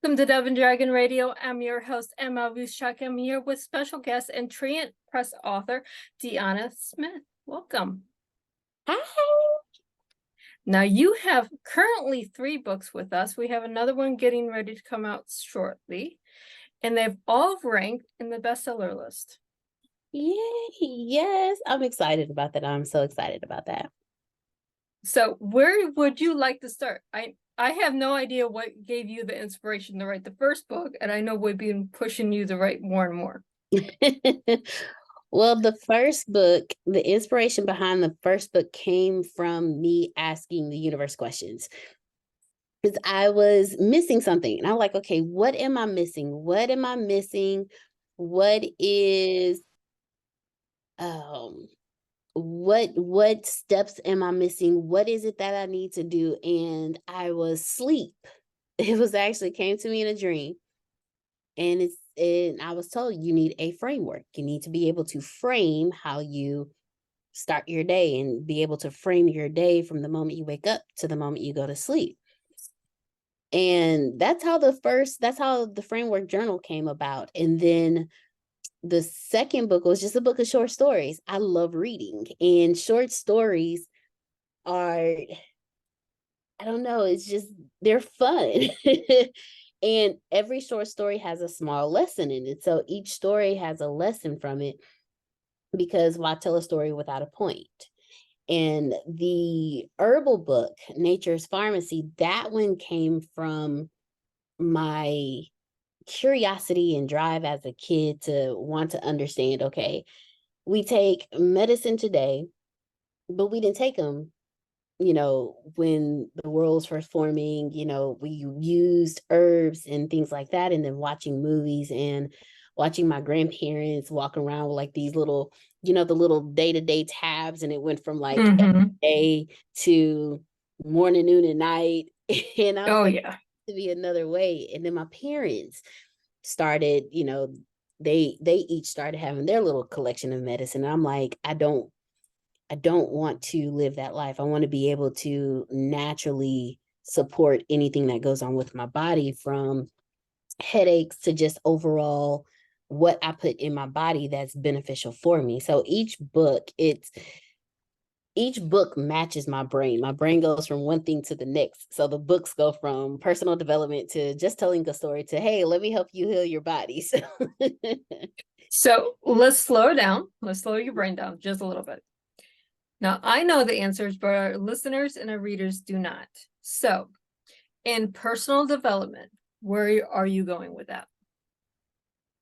Welcome to Dove and Dragon Radio. I'm your host, M.L.Ruscsak. I'm here with special guest and Trient Press author, Deaunna Smith. Welcome. Hi. Now, you have currently 3 books with us. We have another one getting ready to come out shortly, and they've all ranked in the bestseller list. Yay. Yes, I'm excited about that. I'm so excited about that. So where would you like to start? I have no idea what gave you the inspiration to write the first book, and I know we've been pushing you to write more and more. Well, the first book, the inspiration behind the first book came from me asking the universe questions. Because I was missing something. And I'm like, okay, what am I missing? What am I missing? What is what steps am I missing? What is it that I need to do? And I was asleep. It was actually came to me in a dream. And I was told you need a framework. You need to be able to frame how you start your day and be able to frame your day from the moment you wake up to the moment you go to sleep. And that's how the framework journal came about. And then the second book was just a book of short stories. I love reading, and short stories are, I don't know, it's just, they're fun. And every short story has a small lesson in it. So each story has a lesson from it, because why tell a story without a point? And the herbal book, Nature's Pharmacy, that one came from my curiosity and drive as a kid to want to understand, okay, we take medicine today, but we didn't take them, when the world was first forming. We used herbs and things like that. And then watching movies and watching my grandparents walk around with like these little, the little day-to-day tabs. And it went from like every day to morning, noon, and night. And I was yeah. to be another way. And then my parents started, they each started having their little collection of medicine. And I'm like, I don't want to live that life. I want to be able to naturally support anything that goes on with my body, from headaches to just overall what I put in my body that's beneficial for me. So each book matches my brain. My brain goes from one thing to the next. So the books go from personal development to just telling a story to, hey, let me help you heal your body. So let's slow down. Let's slow your brain down just a little bit. Now, I know the answers, but our listeners and our readers do not. So in personal development, where are you going with that?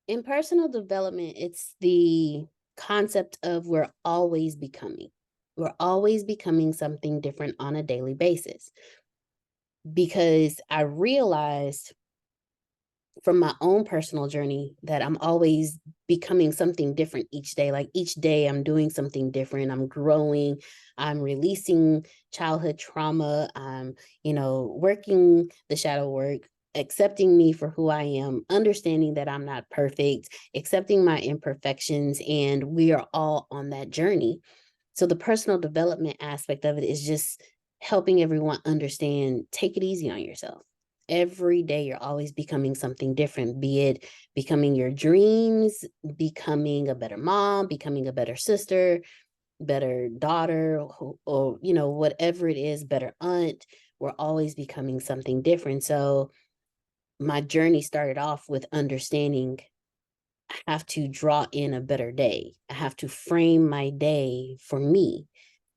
In personal development, it's the concept of we're always becoming. We're always becoming something different on a daily basis. Because I realized from my own personal journey that I'm always becoming something different each day. Like each day I'm doing something different. I'm growing, I'm releasing childhood trauma. I'm, working the shadow work, accepting me for who I am, understanding that I'm not perfect, accepting my imperfections, and we are all on that journey. So the personal development aspect of it is just helping everyone understand, take it easy on yourself. Every day you're always becoming something different, be it becoming your dreams, becoming a better mom, becoming a better sister, better daughter, or whatever it is, better aunt. We're always becoming something different. So my journey started off with understanding I have to draw in a better day. I have to frame my day for me,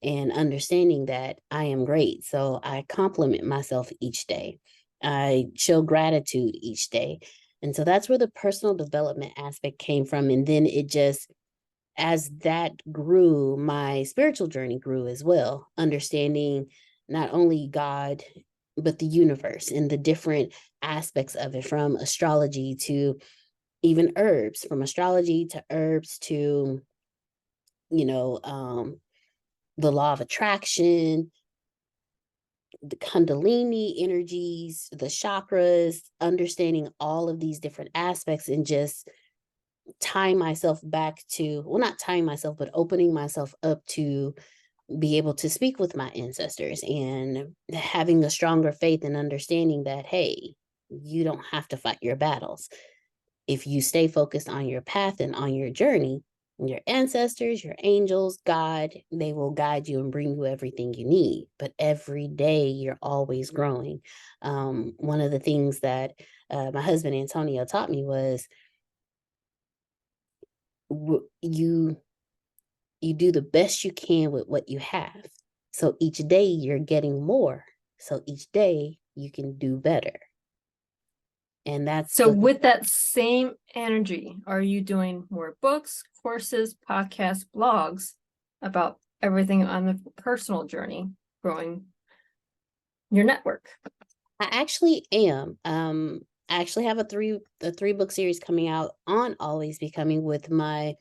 and understanding that I am great. So I compliment myself each day. I show gratitude each day. And so that's where the personal development aspect came from. And then it just, as that grew, my spiritual journey grew as well, understanding not only God, but the universe and the different aspects of it, from astrology to even herbs, from astrology to herbs to, the law of attraction, the Kundalini energies, the chakras, understanding all of these different aspects, and just tying myself back to, well, not tying myself, but opening myself up to be able to speak with my ancestors, and having a stronger faith and understanding that, hey, You don't have to fight your battles. If you stay focused on your path and on your journey, your ancestors, your angels, God, they will guide you and bring you everything you need. But every day you're always growing. One of the things that my husband Antonio taught me was you do the best you can with what you have. So each day you're getting more. So each day you can do better. And that's So with that same energy, are you doing more books, courses, podcasts, blogs about everything on the personal journey, growing your network? I actually am. I actually have a three book series coming out on Always Becoming with my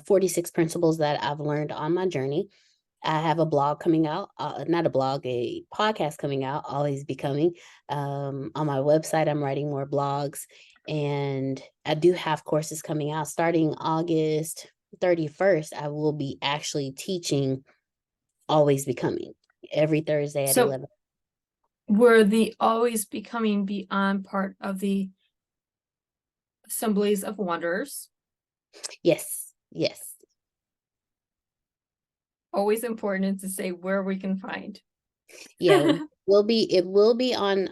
46 principles that I've learned on my journey. I have a blog coming out, not a blog, a podcast coming out, Always Becoming. On my website, I'm writing more blogs, and I do have courses coming out starting August 31st. I will be actually teaching Always Becoming every Thursday at 11. Were the Always Becoming Beyond part of the Assemblies of Wanderers? Yes, yes. Always important to say where we can find. Yeah, it will be on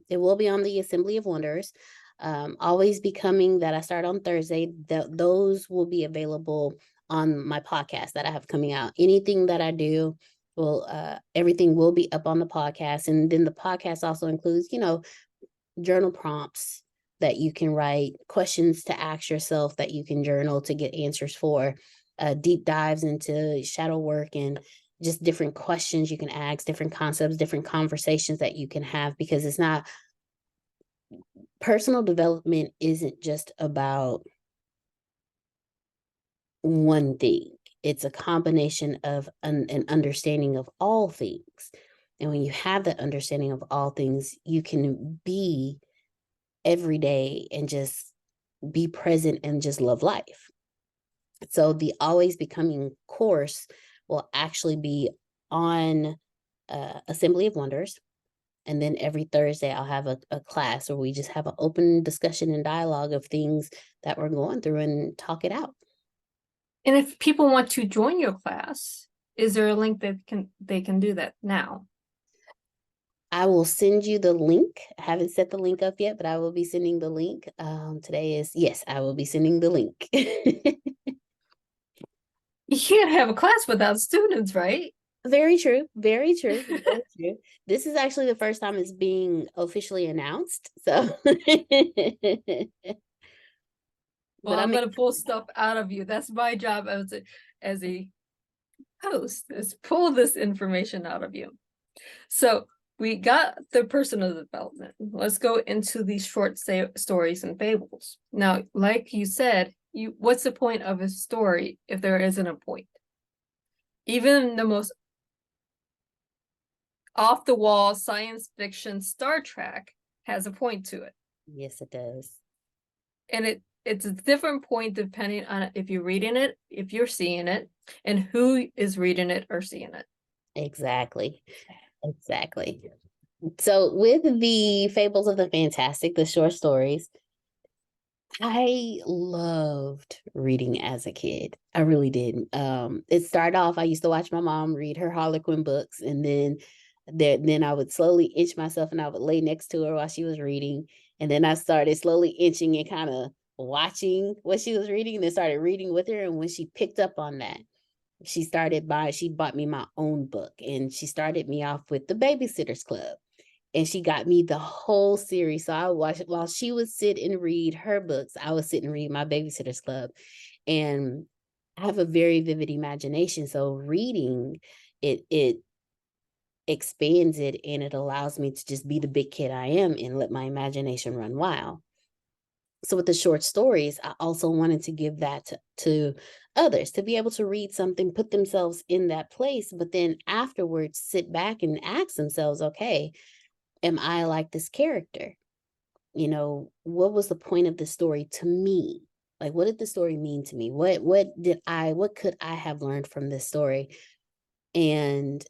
the Assembly of Wanderers. Always Becoming that I start on Thursday. Those will be available on my podcast that I have coming out. Anything that I do will everything will be up on the podcast. And then the podcast also includes, journal prompts that you can write, questions to ask yourself that you can journal to get answers for, deep dives into shadow work and just different questions you can ask, different concepts, different conversations that you can have, because it's not, personal development isn't just about one thing. It's a combination of an understanding of all things. And when you have that understanding of all things, you can be every day and just be present and just love life. So the Always Becoming course will actually be on Assembly of Wonders. And then every Thursday, I'll have a class where we just have an open discussion and dialogue of things that we're going through and talk it out. And if people want to join your class, is there a link that they can do that now? I will send you the link. I haven't set the link up yet, but I will be sending the link. Yes, I will be sending the link. You can't have a class without students, right? Very true. Very true. Very true. This is actually the first time it's being officially announced. So, Well, I'm gonna pull stuff out of you. That's my job as a host, is pull this information out of you. So we got the personal development. Let's go into these short stories and fables. Now, like you said, what's the point of a story if there isn't a point? Even the most off-the-wall science fiction Star Trek has a point to it. Yes, it does. And it's a different point depending on if you're reading it, if you're seeing it, and who is reading it or seeing it. Exactly. So with the Fables of the Fantastic, the short stories, I loved reading as a kid. I really did. It started off, I used to watch my mom read her Harlequin books, and then I would slowly inch myself and I would lay next to her while she was reading. And then I started slowly inching and kind of watching what she was reading, and then started reading with her. And when she picked up on that, she bought me my own book, and she started me off with the Babysitters Club. And she got me the whole series. So I watched it while she would sit and read her books. I would sit and read my Babysitter's Club. And I have a very vivid imagination. So reading it expands it, and it allows me to just be the big kid I am and let my imagination run wild. So with the short stories, I also wanted to give that to others, to be able to read something, put themselves in that place, but then afterwards sit back and ask themselves, okay, am I like this character? What was the point of the story to me? Like, what did the story mean to me? What could I have learned from this story? And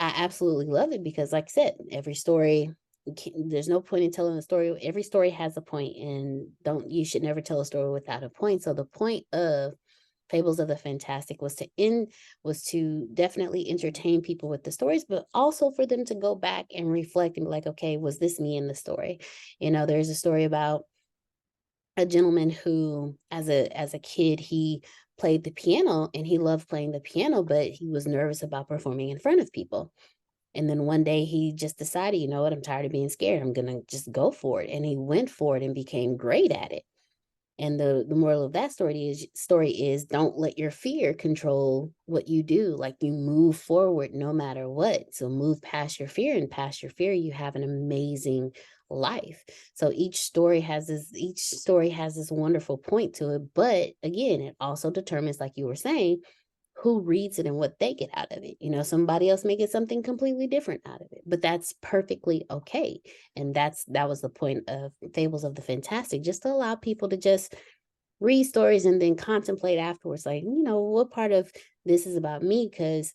I absolutely love it because, like I said, every story there's no point in telling a story. Every story has a point, and you should never tell a story without a point. So the point of Fables of the Fantastic was to definitely entertain people with the stories, but also for them to go back and reflect and be like, okay, was this me in the story? There's a story about a gentleman who, as a kid, he played the piano and he loved playing the piano, but he was nervous about performing in front of people. And then one day he just decided, you know what, I'm tired of being scared. I'm going to just go for it. And he went for it and became great at it. And the moral of that story is don't let your fear control what you do. Like, you move forward no matter what. So move past your fear, and past your fear, you have an amazing life. So each story has this wonderful point to it. But again, it also determines, like you were saying, who reads it and what they get out of it. Somebody else may get something completely different out of it, but that's perfectly okay. And that was the point of Fables of the Fantastic, just to allow people to just read stories and then contemplate afterwards, like, what part of this is about me? Because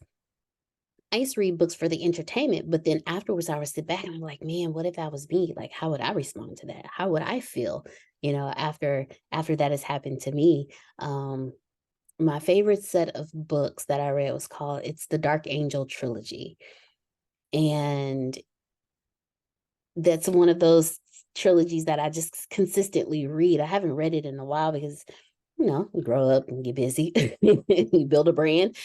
I used to read books for the entertainment, but then afterwards I would sit back and I'm like, man, what if that was me? Like, how would I respond to that? How would I feel, after that has happened to me? My favorite set of books that I read it's the Dark Angel trilogy. And that's one of those trilogies that I just consistently read. I haven't read it in a while because, you grow up and get busy, you build a brand.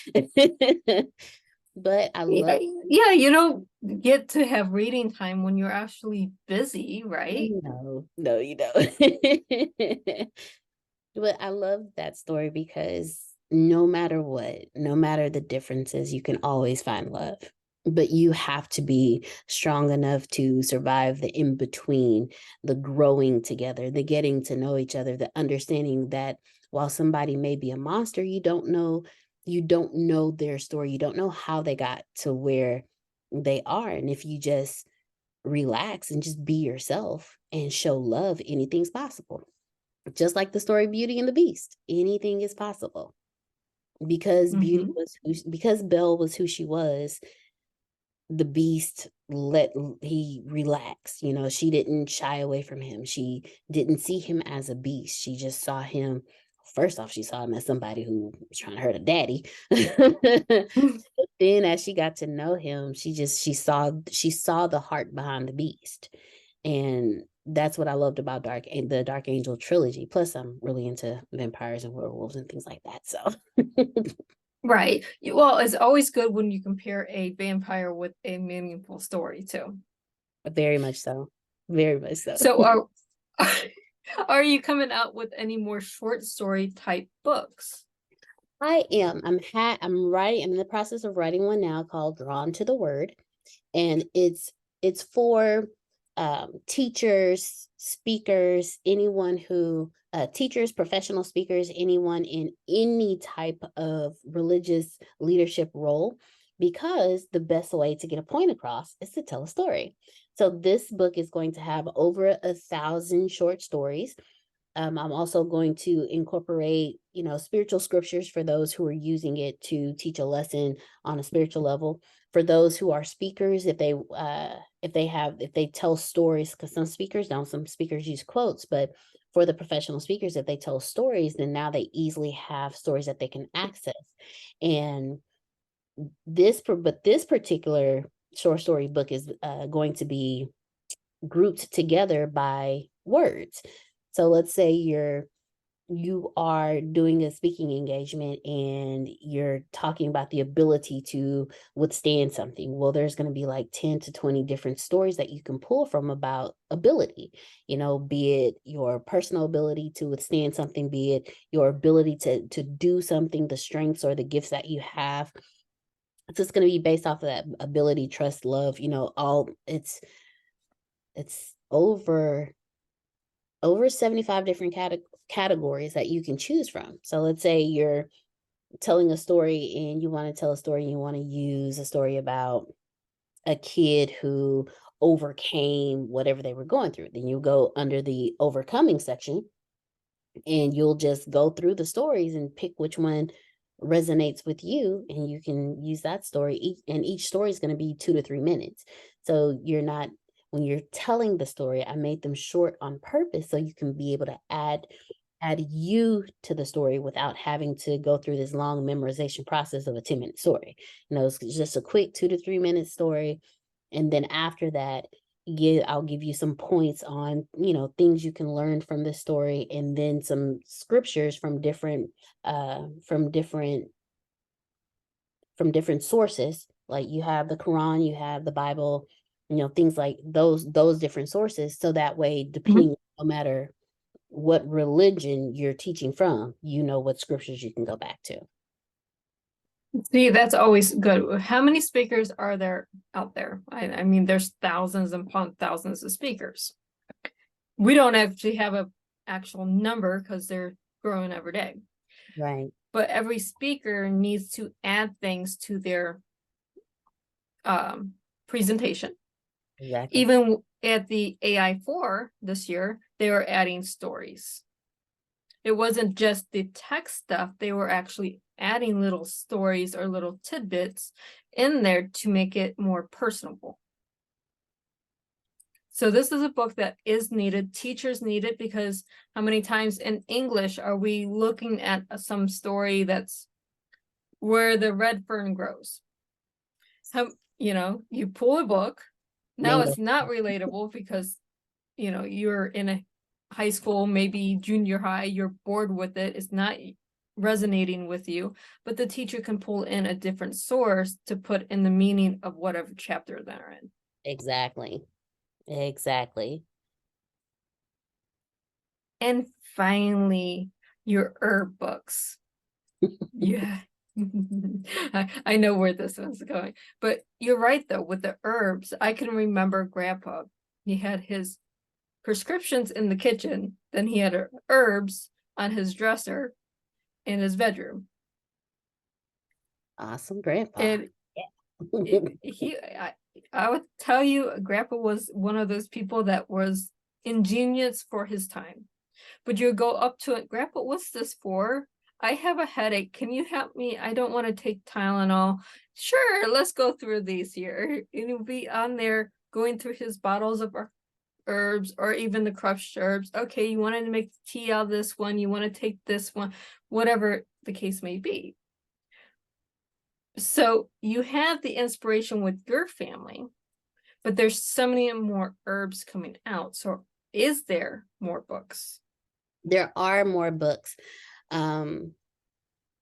But I love. Yeah, you don't get to have reading time when you're actually busy, right? No, you don't. But I love that story because no matter what, no matter the differences, you can always find love. But you have to be strong enough to survive the in between, the growing together, the getting to know each other, the understanding that while somebody may be a monster, you don't know their story. You don't know how they got to where they are. And if you just relax and just be yourself and show love, anything's possible. Just like the story Beauty and the Beast, anything is possible. Because because Belle was who she was, the Beast he relaxed. She didn't shy away from him. She didn't see him as a beast. She just saw him. First off, she saw him as somebody who was trying to hurt her daddy. But then as she got to know him, she saw the heart behind the beast. And that's what I loved about the Dark Angel trilogy. Plus, I'm really into vampires and werewolves and things like that. So Right. Well, it's always good when you compare a vampire with a meaningful story too. very much so. Very much so. So are you coming out with any more short story type books? I am. I'm in the process of writing one now called Drawn to the Word. And it's for teachers, speakers, anyone who teachers, professional speakers, anyone in any type of religious leadership role, because the best way to get a point across is to tell a story. So this book is going to have over 1,000 short stories. I'm also going to incorporate, spiritual scriptures for those who are using it to teach a lesson on a spiritual level. For those who are speakers, if they tell stories, because some speakers use quotes, but for the professional speakers, if they tell stories, then now they easily have stories that they can access. And this particular short story book is going to be grouped together by words. So let's say you are doing a speaking engagement and you're talking about the ability to withstand something. Well, there's going to be like 10 to 20 different stories that you can pull from about ability, be it your personal ability to withstand something, be it your ability to do something, the strengths or the gifts that you have. So it's going to be based off of that ability, trust, love, all it's over 75 different categories that you can choose from. So let's say you're telling a story and you want to tell a story and you want to use a story about a kid who overcame whatever they were going through. Then you go under the overcoming section and you'll just go through the stories and pick which one resonates with you, and you can use that story. Each story is going to be 2 to 3 minutes. So you're not when you're telling the story, I made them short on purpose so you can be able to add you to the story without having to go through this long memorization process of a 10-minute story. It's just a quick 2 to 3 minute story. And then after that, I'll give you some points on, things you can learn from the story, and then some scriptures from different sources. Like you have the Quran, you have the Bible, things like those different sources. So that way, depending, no matter what religion you're teaching from, what scriptures you can go back to. See, that's always good. How many speakers are there out there? I mean, there's thousands upon thousands of speakers. We don't actually have a actual number because they're growing every day. Right. But every speaker needs to add things to their presentation. Exactly. Even at the AI4 this year, they were adding stories. It wasn't just the text stuff, they were actually adding little stories or little tidbits in there to make it more personable. So this is a book that is needed. Teachers need it, because how many times in English are we looking at some story that's where the red fern grows? You pull a book. Now it's not relatable because, you're in a high school, maybe junior high, you're bored with it. It's not resonating with you, but the teacher can pull in a different source to put in the meaning of whatever chapter they're in. Exactly. And finally, your herb books. Yeah. I know where this one's going, but you're right though, with the herbs. I can remember Grandpa, he had his prescriptions in the kitchen, then he had herbs on his dresser in his bedroom. Awesome grandpa. And I would tell you, Grandpa was one of those people that was ingenious for his time. But you go up to it, Grandpa, what's this for? I have a headache. Can you help me? I don't want to take Tylenol. Sure, let's go through these here. And he'll be on there going through his bottles of herbs, or even the crushed herbs. Okay, you wanted to make tea out of this one. You want to take this one, whatever the case may be. So you have the inspiration with your family, but there's so many more herbs coming out. So is there more books? There are more books.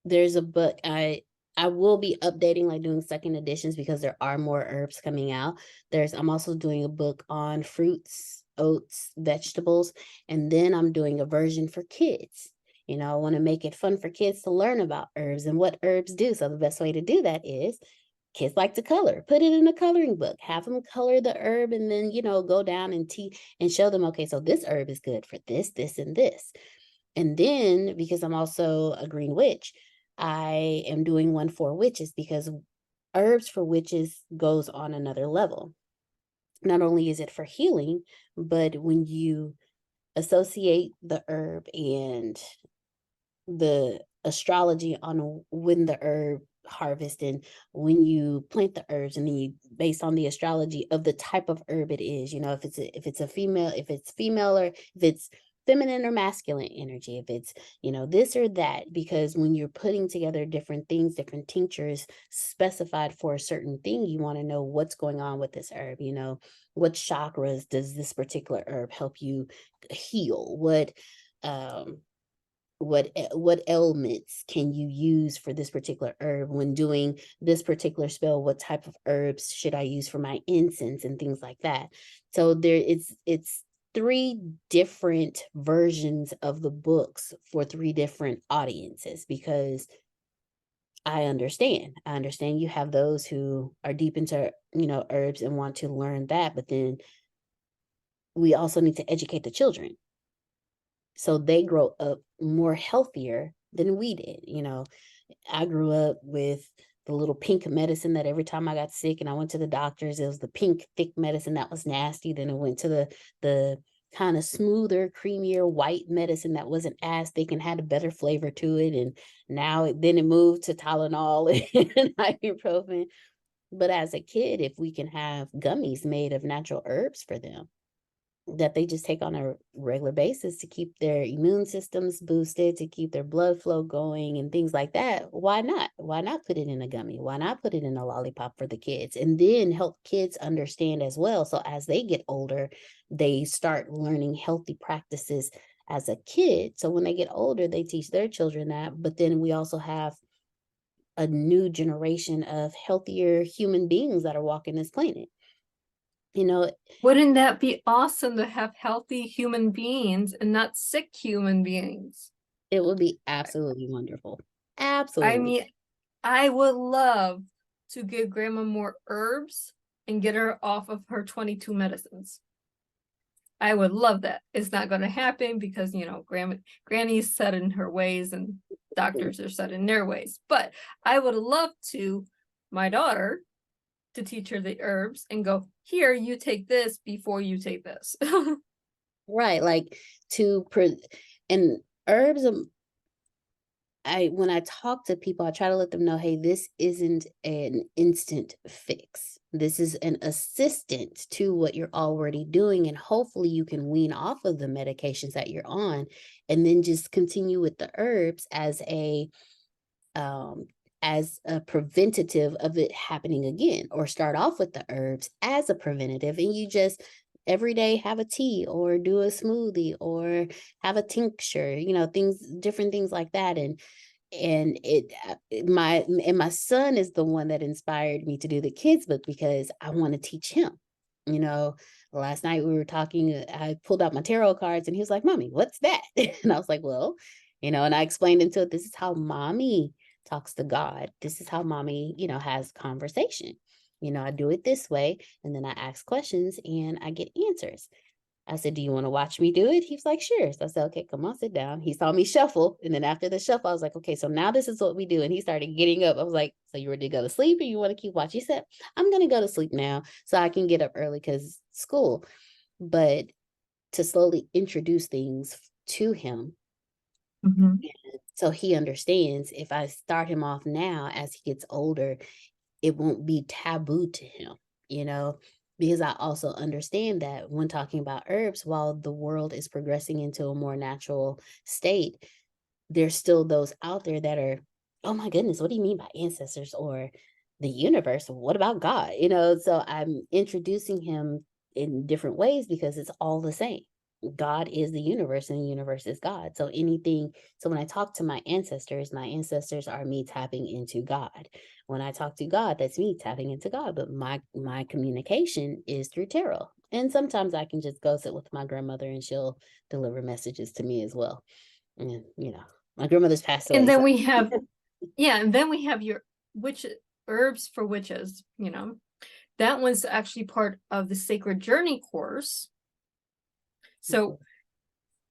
There's a book I will be updating, like doing second editions, because there are more herbs coming out. I'm also doing a book on fruits, oats, vegetables, and then I'm doing a version for kids. I want to make it fun for kids to learn about herbs and what herbs do. So the best way to do that is, kids like to color, put it in a coloring book, have them color the herb, and then, go down and show them, okay, so this herb is good for this, this, and this. And then, because I'm also a green witch, I am doing one for witches, because herbs for witches goes on another level. Not only is it for healing, but when you associate the herb and the astrology on when the herb harvest, and when you plant the herbs, and then you, based on the astrology of the type of herb it is, if it's female or if it's feminine or masculine energy, if it's this or that, because when you're putting together different things, different tinctures specified for a certain thing, you want to know what's going on with this herb. What chakras does this particular herb help you heal? What ailments can you use for this particular herb? When doing this particular spell, what type of herbs should I use for my incense and things like that? So it's 3 different versions of the books for 3 different audiences, because I understand you have those who are deep into herbs and want to learn that, but then we also need to educate the children so they grow up more healthier than we did. I grew up with the little pink medicine that every time I got sick and I went to the doctors, it was the pink thick medicine that was nasty. Then it went to the kind of smoother, creamier white medicine that wasn't as thick and had a better flavor to it. And then it moved to Tylenol and ibuprofen. But as a kid, if we can have gummies made of natural herbs for them that they just take on a regular basis to keep their immune systems boosted, to keep their blood flow going and things like that, why not? Why not put it in a gummy? Why not put it in a lollipop for the kids? And then help kids understand as well. So as they get older, they start learning healthy practices as a kid. So when they get older, they teach their children that. But then we also have a new generation of healthier human beings that are walking this planet. You know, Wouldn't that be awesome to have healthy human beings and not sick human beings? it would be absolutely wonderful. I Absolutely. mean, I would love to give grandma more herbs and get her off of her 22 medicines. I would love that. It's not going to happen because, you know, granny's set in her ways and doctors are set in their ways. But I would love to, my daughter, to teach her the herbs and go, here, you take this before you take this. Right. Like and herbs, when I talk to people, I try to let them know, hey, this isn't an instant fix. This is an assistant to what you're already doing. And hopefully you can wean off of the medications that you're on and then just continue with the herbs um as a preventative of it happening again, or start off with the herbs as a preventative, and you just every day have a tea or do a smoothie or have a tincture, things, different things like that. And my son is the one that inspired me to do the kids book because I want to teach him. You know, last night we were talking, I pulled out my tarot cards and he was like, "Mommy, what's that?" And I was like, "Well, and I explained into it, this is how mommy talks to God. This is how mommy, has conversation. I do it this way, and then I ask questions and I get answers." I said, "Do you want to watch me do it?" He was like, "Sure." So I said, "Okay, come on, sit down." He saw me shuffle. And then after the shuffle, I was like, "Okay, so now this is what we do." And he started getting up. I was like, "So you ready to go to sleep or you want to keep watching?" He said, "I'm going to go to sleep now so I can get up early because school." But to slowly introduce things to him Mhm. so he understands, if I start him off now as he gets older, it won't be taboo to him, you know, because I also understand that when talking about herbs, while the world is progressing into a more natural state, there's still those out there that are, "Oh my goodness, what do you mean by ancestors or the universe? What about God?" So I'm introducing him in different ways because it's all the same. God is the universe and the universe is God. So when I talk to my ancestors are me tapping into God. When I talk to God, that's me tapping into God. But my communication is through tarot. And sometimes I can just go sit with my grandmother and she'll deliver messages to me as well. And my grandmother's passed And away, so then we have, yeah, and then we have your witch herbs for witches, That one's actually part of the Sacred Journey course. So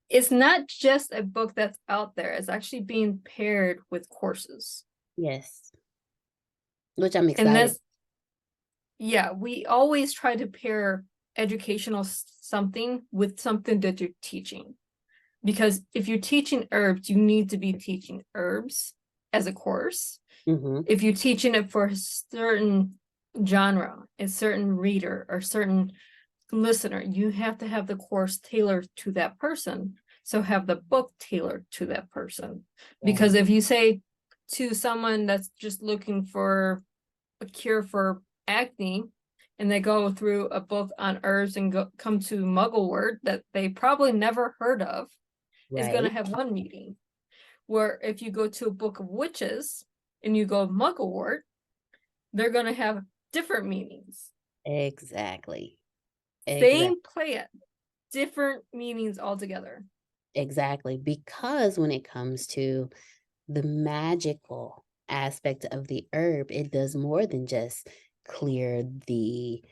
it's not just a book that's out there, it's actually being paired with courses. yes, which I'm And excited. that's, yeah, we always try to pair educational something with something that you're teaching. Because if you're teaching herbs, you need to be teaching herbs as a course. Hmm. If you're teaching it for a certain genre, a certain reader, or certain listener, you have to have the course tailored to that person. So have the book tailored to that person. Because Right. if you say to someone that's just looking for a cure for acne, and they go through a book on herbs and come to Mugglewort that they probably never heard of, is going to Right. have one meaning. Where if you go to a book of witches and you go Mugglewort, they're going to have different meanings. Exactly. Exactly. Same plant, different meanings altogether. Exactly. Because when it comes to the magical aspect of the herb, it does more than just clear the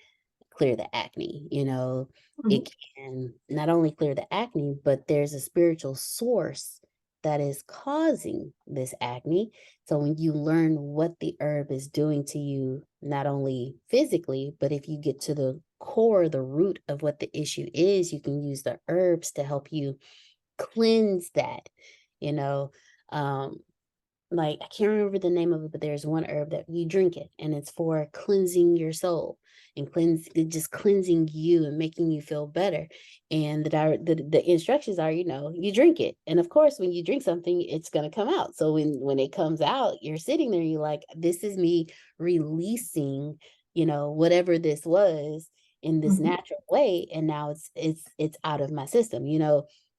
clear the acne. Mhm. It can not only clear the acne, but there's a spiritual source that is causing this acne. So when you learn what the herb is doing to you, not only physically, but if you get to the core, the root of what the issue is, you can use the herbs to help you cleanse that, you know. Um, like, I can't remember the name of it, but there's one herb that you drink it and it's for cleansing your soul and just cleansing you and making you feel better. And the instructions are, you drink it. And of course, when you drink something, it's gonna come out. So when it comes out, you're sitting there, you're like, this is me releasing, whatever this was in this Mhm. natural way. And now it's out of my system.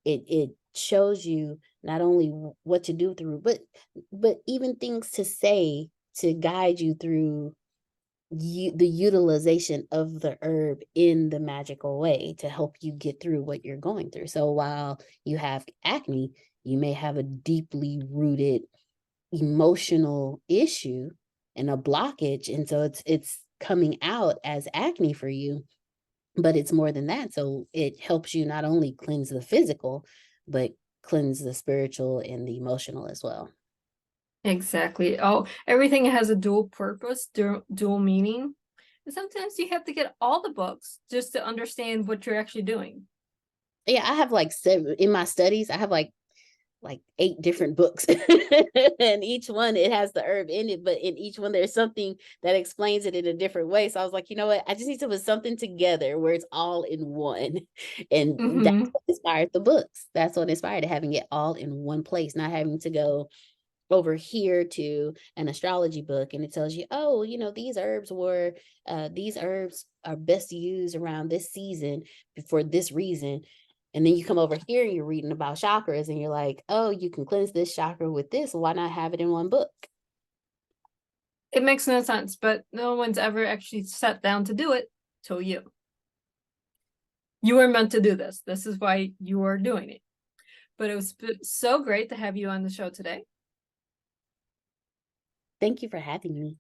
It shows you not only what to do through, but even things to say to guide you through the utilization of the herb in the magical way to help you get through what you're going through. So while you have acne, you may have a deeply rooted emotional issue and a blockage, and so it's coming out as acne for you, but it's more than that. So it helps you not only cleanse the physical, but cleanse the spiritual and the emotional as well. Exactly. Oh, everything has a dual purpose, dual meaning. And sometimes you have to get all the books just to understand what you're actually doing. Yeah, I have like seven in my studies. I have like 8 different books, and each one it has the herb in it, but in each one there's something that explains it in a different way. So I was like, you know what? I just need to put something together where it's all in one, and that's Hmm. what inspired the books. That's what inspired it, having it all in one place, not having to go over here to an astrology book and it tells you, oh, these herbs are best used around this season for this reason. And then you come over here and you're reading about chakras and you're like, oh, you can cleanse this chakra with this. Why not have it in one book? It makes no sense, but no one's ever actually sat down to do it till you. You were meant to do this. This is why you are doing it. But it was so great to have you on the show today. Thank you for having me.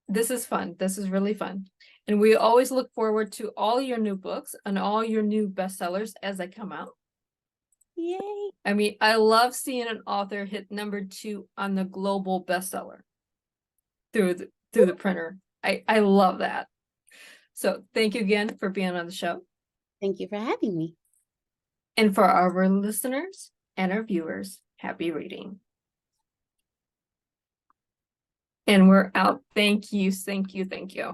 This is fun. This is really fun. And we always look forward to all your new books and all your new bestsellers as they come out. Yay. I mean, I love seeing an author hit #2 on the global bestseller through the printer. I love that. So thank you again for being on the show. Thank you for having me. And for our listeners and our viewers, happy reading. And we're out. Thank you, thank you, thank you.